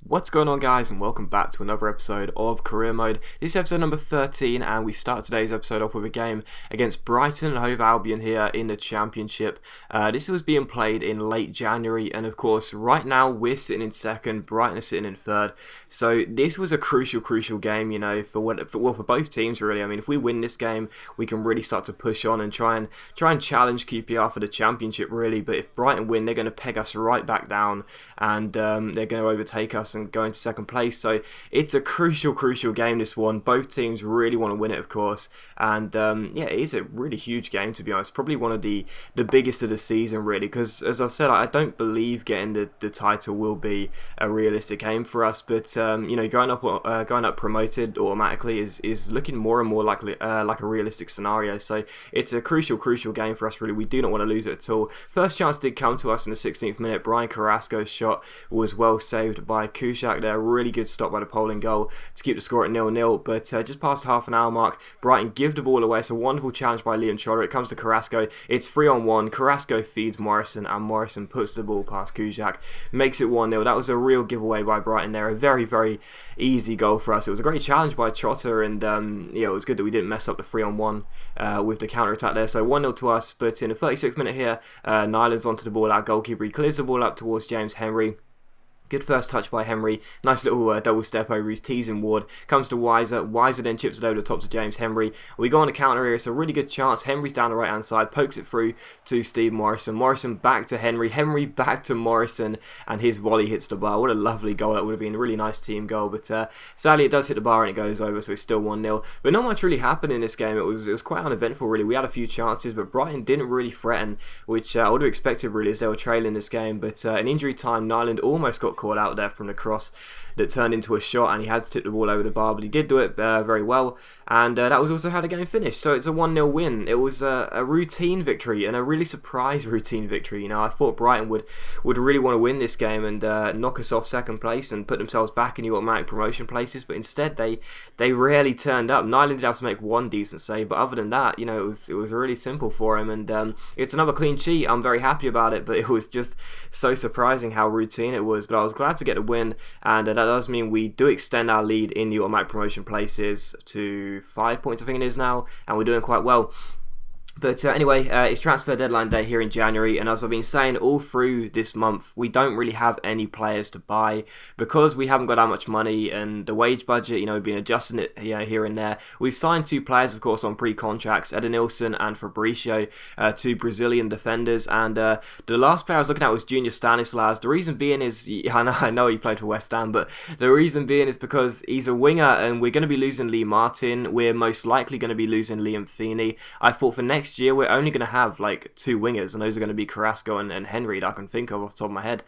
What's going on, guys, and welcome back to another episode of Career Mode. This is episode number 13, and we start today's episode off with a game against Brighton and Hove Albion here in the Championship. This was being played in late January, and of course, right now we're sitting in second, Brighton are sitting in third. So this was a crucial game, you know, for both teams really. I mean, if we win this game, we can really start to push on and try and challenge QPR for the Championship, really. But if Brighton win, they're going to peg us right back down, and they're going to overtake us and go into second place. So it's a crucial game, this one. Both teams really want to win it, of course, and yeah, it is a really huge game, to be honest. Probably one of the biggest of the season, really, because as I've said, I don't believe getting the title will be a realistic aim for us, but you know, going up promoted automatically is looking more and more likely, like a realistic scenario. So it's a crucial game for us, really. We do not want to lose it at all. First chance did come to us in the 16th minute. Brian Carrasco's shot was well saved by Kuszczak there. Really good stop by the Poland goal to keep the score at 0-0. But just past the half an hour mark, Brighton give the ball away. It's a wonderful challenge by Liam Trotter. It comes to Carrasco. It's 3-on-1. Carrasco feeds Morrison, and Morrison puts the ball past Kuszczak. Makes it 1-0. That was a real giveaway by Brighton there. A very easy goal for us. It was a great challenge by Trotter, and yeah, it was good that we didn't mess up the 3-on-1 with the counter-attack there. So 1-0 to us. But in the 36th minute here, Nihilus onto the ball. Our goalkeeper, he clears the ball up towards James Henry. Good first touch by Henry. Nice little double step over his teasing Ward. Comes to Weiser. Weiser then chips it over the top to James Henry. We go on a counter here. It's a really good chance. Henry's down the right hand side. Pokes it through to Steve Morrison. Morrison back to Henry. Henry back to Morrison. And his volley hits the bar. What a lovely goal. That would have been a really nice team goal. But sadly it does hit the bar and it goes over. So it's still 1-0. But not much really happened in this game. It was quite uneventful, really. We had a few chances, but Brighton didn't really threaten, which I would have expected, really, as they were trailing this game. But in injury time, Nyland almost got caught out there from the cross that turned into a shot, and he had to tip the ball over the bar, but he did do it very well, and that was also how the game finished. So it's a 1-0 win. It was a routine victory, and a really surprise routine victory. You know, I thought Brighton would really want to win this game and knock us off second place and put themselves back in the automatic promotion places, but instead they rarely turned up. Nyland did have to make one decent save, but other than that, you know, it was really simple for him, and it's another clean sheet. I'm very happy about it, but it was just so surprising how routine it was. But I was glad to get the win, and that does mean we do extend our lead in the automatic promotion places to 5 points, I think it is now, and we're doing quite well. But anyway, it's transfer deadline day here in January, and as I've been saying all through this month, we don't really have any players to buy because we haven't got that much money, and the wage budget, you know, we've been adjusting it, you know, here and there. We've signed two players, of course, on pre-contracts, Edenilson and Fabricio, two Brazilian defenders, and the last player I was looking at was Junior Stanislas. The reason being is, I know he played for West Ham, but the reason being is because he's a winger, and we're going to be losing Lee Martin. We're most likely going to be losing Liam Feeney. I thought for next year we're only going to have like two wingers, and those are going to be Carrasco and Henry that I can think of off the top of my head.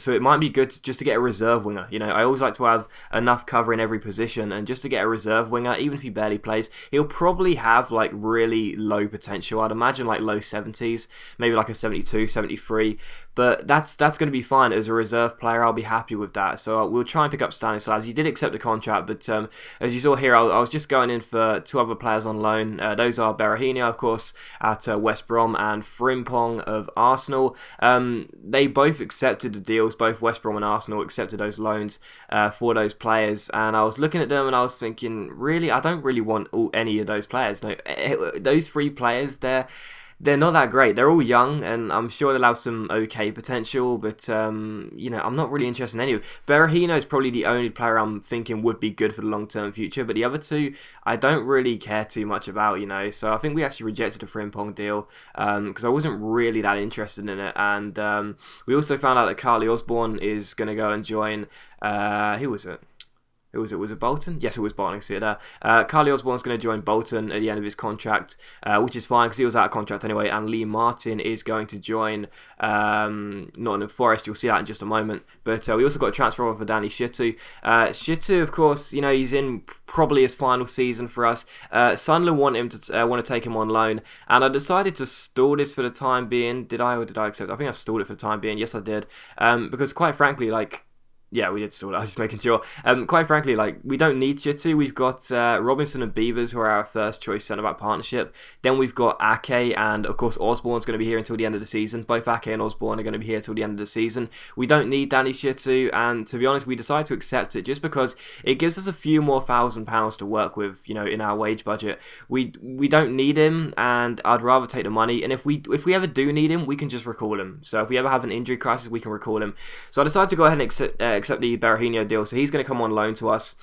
So it might be good just to get a reserve winger. You know, I always like to have enough cover in every position, and just to get a reserve winger, even if he barely plays, he'll probably have like really low potential. I'd imagine like low 70s, maybe like a 72, 73. But that's going to be fine as a reserve player. I'll be happy with that. So we'll try and pick up Stanislas. He did accept the contract, but as you saw here, I was just going in for two other players on loan. Those are Berahino, of course, at West Brom, and Frimpong of Arsenal. They both accepted the deals. Both West Brom and Arsenal accepted those loans for those players. And I was looking at them and I was thinking, really, I don't really want any of those players. No, those three players, they're not that great. They're all young, and I'm sure they'll have some okay potential, but you know, I'm not really interested in any of them. Berahino is probably the only player I'm thinking would be good for the long-term future, but the other two, I don't really care too much about, you know. So I think we actually rejected the Frimpong deal because I wasn't really that interested in it, and we also found out that Carly Osborne is going to go and join, who was it? Was it Bolton? Yes, it was Bolton. I see it there. Carly Osborne's going to join Bolton at the end of his contract, which is fine because he was out of contract anyway. And Lee Martin is going to join Nottingham Forest. You'll see that in just a moment. But we also got a transfer offer for Danny Shitu. Shitu, of course, you know, he's in probably his final season for us. Sunderland want to take him on loan, and I decided to stall this for the time being. Did I accept? I think I stalled it for the time being. Yes, I did. Because quite frankly, like, Yeah, we did sort. I was just making sure. Quite frankly, like we don't need Jitsu. We've got Robinson and Beavers, who are our first choice centre back partnership. Then we've got Ake, and of course Osborne's going to be here until the end of the season. Both Ake and Osborne are going to be here till the end of the season. We don't need Danny Jitsu, and to be honest, we decided to accept it just because it gives us a few more £1,000 to work with, in our wage budget. We don't need him, and I'd rather take the money. And if we ever do need him, we can just recall him. So if we ever have an injury crisis, we can recall him. So I decided to go ahead and accept the Berahino deal, so he's going to come on loan to us.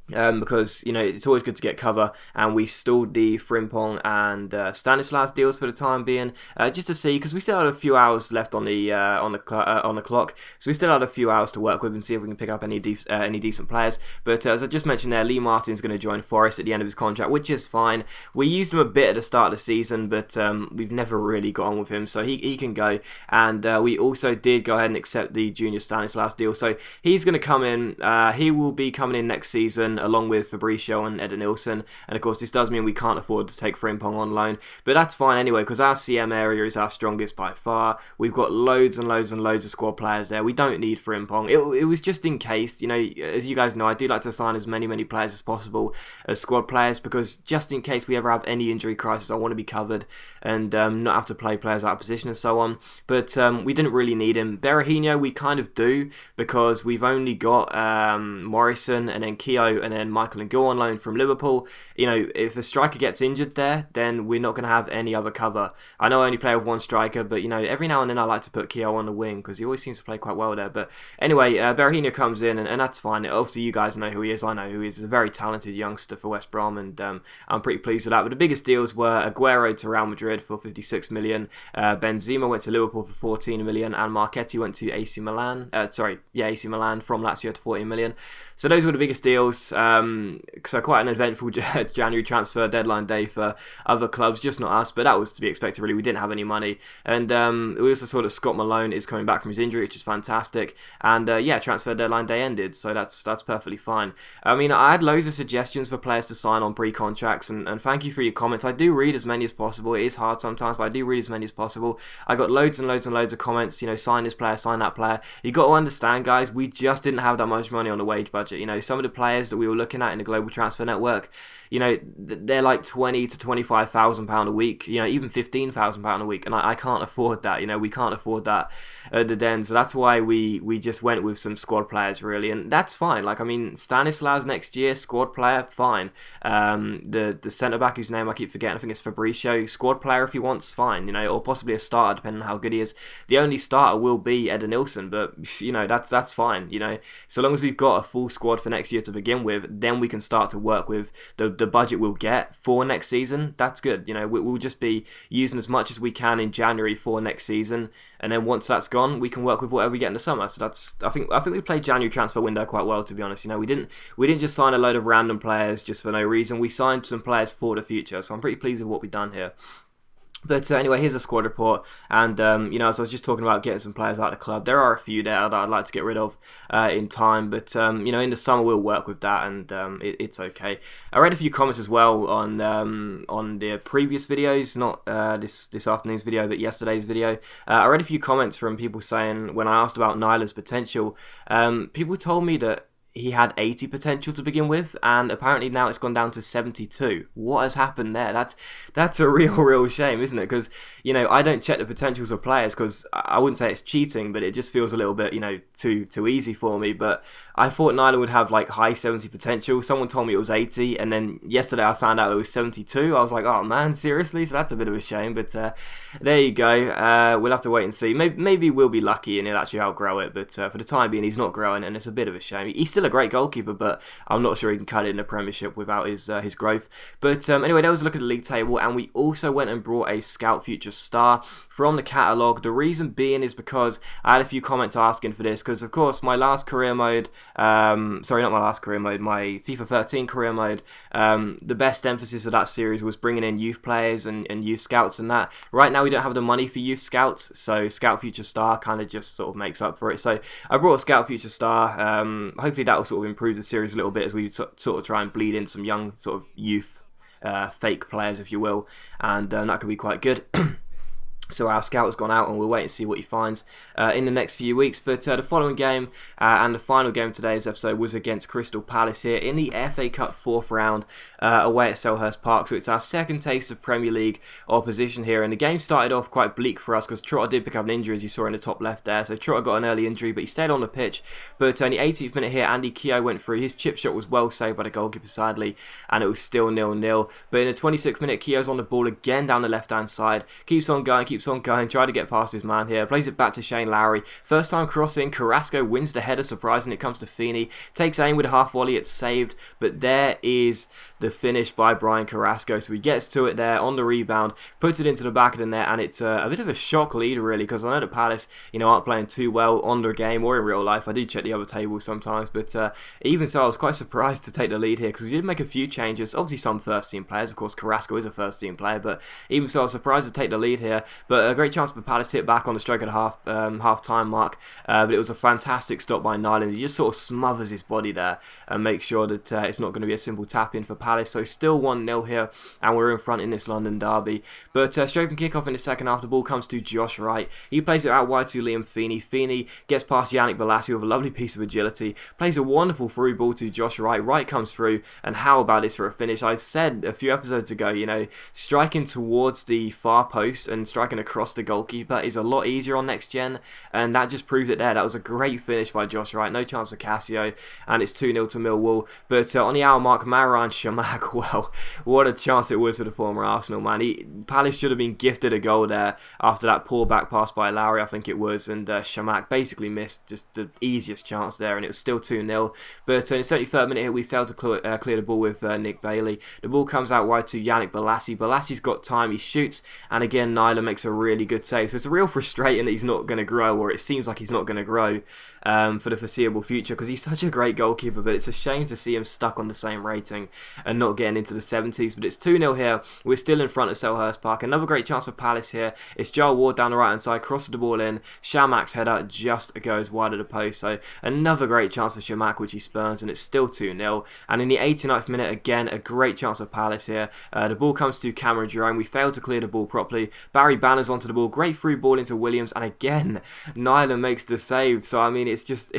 Because it's always good to get cover, and we stalled the Frimpong and Stanislas deals for the time being, just to see, because we still had a few hours left on the clock, so we still had a few hours to work with and see if we can pick up any decent players. But as I just mentioned there, Lee Martin's going to join Forest at the end of his contract, which is fine. We used him a bit at the start of the season, but we've never really got on with him, so he can go. And we also did go ahead and accept the Junior Stanislas deal, so he's going to come in. He will be coming in next season, along with Fabricio and Eden Nilsson. And of course, this does mean we can't afford to take Frimpong on loan, but that's fine anyway, because our CM area is our strongest by far. We've got loads and loads and loads of squad players there. We don't need Frimpong. It was just in case, as you guys know, I do like to sign as many players as possible as squad players, because just in case we ever have any injury crisis, I want to be covered and not have to play players out of position and so on. But we didn't really need him. Berahino, we kind of do, because we've only got Morrison and then Keogh and then Michael and Gill on loan from Liverpool. If a striker gets injured there, then we're not going to have any other cover. I know I only play with one striker, but every now and then I like to put Keogh on the wing because he always seems to play quite well there. But anyway, Berahino comes in, and that's fine. Obviously, you guys know who he is. I know who he is. He's a very talented youngster for West Brom, and I'm pretty pleased with that. But the biggest deals were Aguero to Real Madrid for 56 million. Benzema went to Liverpool for 14 million, and Marchetti went to AC Milan. AC Milan from Lazio to 14 million. So those were the biggest deals. So quite an eventful January transfer deadline day for other clubs, just not us, but that was to be expected really. We didn't have any money. And we also saw that Scott Malone is coming back from his injury, which is fantastic. And transfer deadline day ended, so that's perfectly fine. I mean, I had loads of suggestions for players to sign on pre-contracts, and thank you for your comments. I do read as many as possible. It is hard sometimes, but I do read as many as possible. I got loads and loads and loads of comments, sign this player, sign that player. You got to understand, guys, we just didn't have that much money on the wage budget. Some of the players that we were looking at in the global transfer network, they're like £20,000 to £25,000 a week, even £15,000 a week, and I can't afford that. We can't afford that at the Den, so that's why we just went with some squad players really, and that's fine. Stanislas next year, squad player, fine. The centre back whose name I keep forgetting, I think it's Fabricio, squad player if he wants, fine. Or possibly a starter depending on how good he is. The only starter will be Eden Nilsson, but that's fine. So long as we've got a full squad for next year to begin with, then we can start to work with the budget we'll get for next season. That's good. We'll just be using as much as we can in January for next season, and then once that's gone, we can work with whatever we get in the summer. So I think we played January transfer window quite well, to be honest. We didn't just sign a load of random players just for no reason. We signed some players for the future, so I'm pretty pleased with what we've done here. But anyway, here's a squad report, and as I was just talking about getting some players out of the club, there are a few there that I'd like to get rid of in time, but in the summer we'll work with that, and it's okay. I read a few comments as well on the previous videos, not this afternoon's video, but yesterday's video. I read a few comments from people saying, when I asked about Nihilus Potential, people told me that he had 80 potential to begin with, and apparently now it's gone down to 72. What has happened there? That's a real shame, isn't it? Because I don't check the potentials of players because I wouldn't say it's cheating, but it just feels a little bit too easy for me. But I thought Nyla would have high 70 potential. Someone told me it was 80, and then yesterday I found out it was 72. I was like, oh man, seriously? So that's a bit of a shame. But there you go. We'll have to wait and see. Maybe we'll be lucky and he'll actually outgrow it. But for the time being, he's not growing, and it's a bit of a shame. He's still a great goalkeeper, but I'm not sure he can cut it in the Premiership without his growth. But anyway, that was a look at the league table, and we also went and brought a Scout Future Star from the catalogue. The reason being is because I had a few comments asking for this, because of course my last career mode, my FIFA 13 career mode, the best emphasis of that series was bringing in youth players and youth scouts and that. Right now we don't have the money for youth scouts, so Scout Future Star kind of just sort of makes up for it. So I brought a Scout Future Star. Hopefully that will sort of improve the series a little bit as we sort of try and bleed in some young sort of youth fake players, if you will, and that could be quite good. So our scout has gone out and we'll wait and see what he finds in the next few weeks. But the following game and the final game of today's episode was against Crystal Palace here in the FA Cup 4th round away at Selhurst Park. So it's our second taste of Premier League opposition here. And the game started off quite bleak for us because Trotter did pick up an injury, as you saw in the top left there. So Trotter got an early injury, but he stayed on the pitch. But in the 18th minute here, Andy Keogh went through. His chip shot was well saved by the goalkeeper sadly, and it was still 0-0. But in the 26th minute, Keogh's on the ball again down the left-hand side. Keeps on going, trying to get past his man here, plays it back to Shane Lowry, first time crossing, Carrasco wins the header, surprising it comes to Feeney, takes aim with a half volley, it's saved, but there is the finish by Brian Carrasco, so he gets to it there on the rebound, puts it into the back of the net, and it's a bit of a shock lead really, because I know the Palace, aren't playing too well on the game or in real life. I do check the other tables sometimes, but even so I was quite surprised to take the lead here, because we did make a few changes, obviously some first team players, of course Carrasco is a first team player, but even so I was surprised to take the lead here, but a great chance for Palace to hit back on the stroke of the half-time mark, but it was a fantastic stop by Nihilus. He just sort of smothers his body there and makes sure that it's not going to be a simple tap-in for Palace. So still 1-0 here, and we're in front in this London derby. But straight from kick-off in the second half, the ball comes to Josh Wright. He plays it out wide to Liam Feeney. Feeney gets past Yannick Bolasie with a lovely piece of agility, plays a wonderful through ball to Josh Wright. Wright comes through, and how about this for a finish? I said a few episodes ago, striking towards the far post and striking across the goalkeeper is a lot easier on next gen, and that just proved it there. That was a great finish by Josh Wright, no chance for Cassio, and it's 2-0 to Millwall. But on the hour mark, Marouane Chamakh, well, what a chance it was for the former Arsenal man. Palace should have been gifted a goal there after that poor back pass by Lowry, I think it was, and Chamakh basically missed just the easiest chance there, and it was still 2-0. But in the 73rd minute here, we failed to clear the ball with Nick Bailey. The ball comes out wide to Yannick Bolasie. Bolasie's got time, he shoots, and again Nihilus makes a really good save. So it's real frustrating that he's not going to grow, or it seems like he's not going to grow for the foreseeable future, because he's such a great goalkeeper, but it's a shame to see him stuck on the same rating and not getting into the 70s. But it's 2-0 here, we're still in front of Selhurst Park. Another great chance for Palace here. It's Joel Ward down the right hand side, crosses the ball in, Chamakh's header just goes wide of the post, so another great chance for Chamakh which he spurns, and it's still 2-0. And in the 89th minute, again a great chance for Palace here. The ball comes to Cameron Jerome, we failed to clear the ball properly, Barry Banner's onto the ball, great through ball into Williams, and again Nihilus makes the save. So I mean, it's just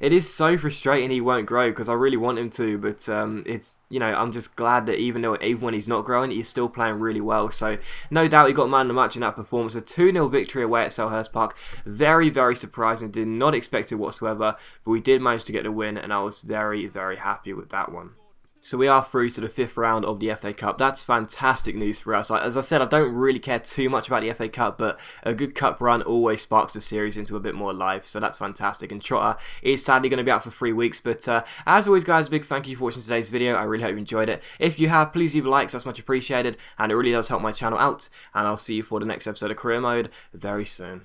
it is so frustrating he won't grow, because I really want him to, but it's I'm just glad that even when he's not growing, he's still playing really well. So no doubt he got man of the match in that performance. A 2-0 victory away at Selhurst Park, very very surprising, did not expect it whatsoever, but we did manage to get the win, and I was very very happy with that one. So we are through to the 5th round of the FA Cup. That's fantastic news for us. As I said, I don't really care too much about the FA Cup, but a good cup run always sparks the series into a bit more life, so that's fantastic. And Trotter is sadly going to be out for 3 weeks, but as always guys, a big thank you for watching today's video. I really hope you enjoyed it. If you have, please leave a like, that's much appreciated, and it really does help my channel out, and I'll see you for the next episode of Career Mode very soon.